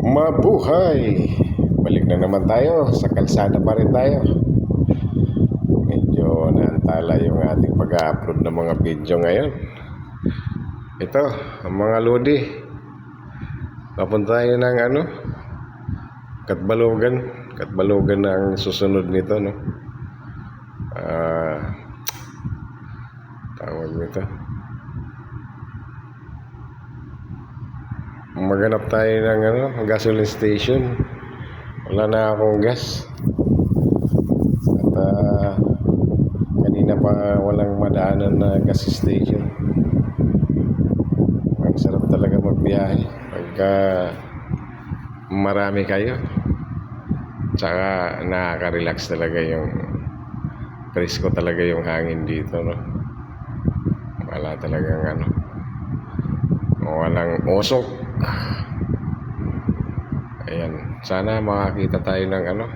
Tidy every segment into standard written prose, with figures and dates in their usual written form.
Mabuhay! Balik na naman tayo. Sa kalsada pa rin tayo. Medyo naantala yung ating pag-upload ng mga video ngayon. Ito, ang mga lodi. Papunta tayo ng Katbalogan. Katbalogan na ang susunod nito, no? Tawag nito. Maghanap tayo ng gasoline station. Wala na akong gas. At kanina pa walang madaanan na gas station. Ang sarap talaga magbiyahe pagka marami kayo. Tsaka nakaka-relax talaga yung presko talaga yung hangin dito, no? Wala talagang walang usok. Ayan, sana makakita tayo ng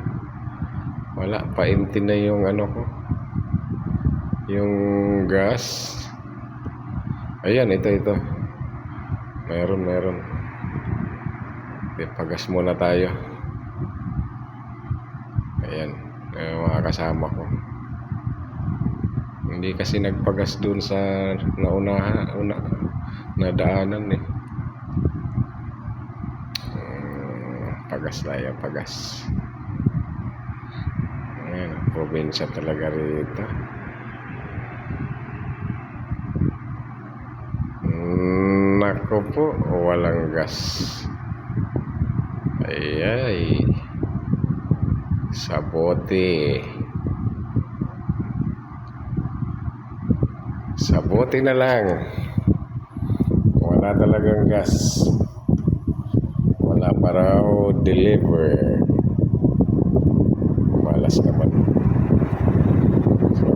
wala, pa-empty na yung ko, yung gas. Ayan, ito meron. Pagas muna tayo. Ayan, mga kasama ko. Hindi kasi nagpagas dun sa na daanan eh. Pagas tayo, pagas. Ayan, probinsya talaga rito. Nako po, walang gas. Ay, sabote. Sabote na lang. Wala talagang gas. Wala pa raw deliver. Malas naman. So,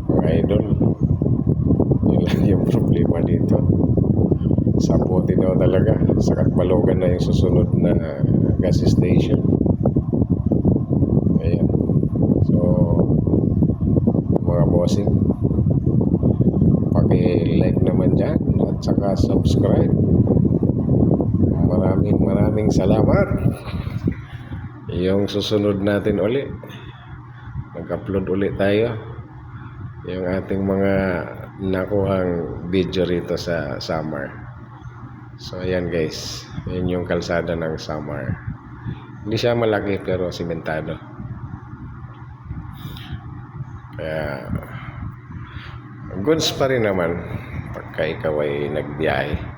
mga idol, yun lang yung problema dito. Sabote daw talaga. Sa Katbalogan na yung susunod na gas station. Ayan. So, mga bossing, paki-like naman dyan at saka subscribe. Maraming salamat. Yung susunod natin uli, mag-upload ulit tayo yung ating mga nakuhang video rito sa Samar. So ayan guys, yun yung kalsada ng Samar. Hindi siya malaki pero simentado. Kaya goods pa rin naman pagka ikaw ay nagbiyahe.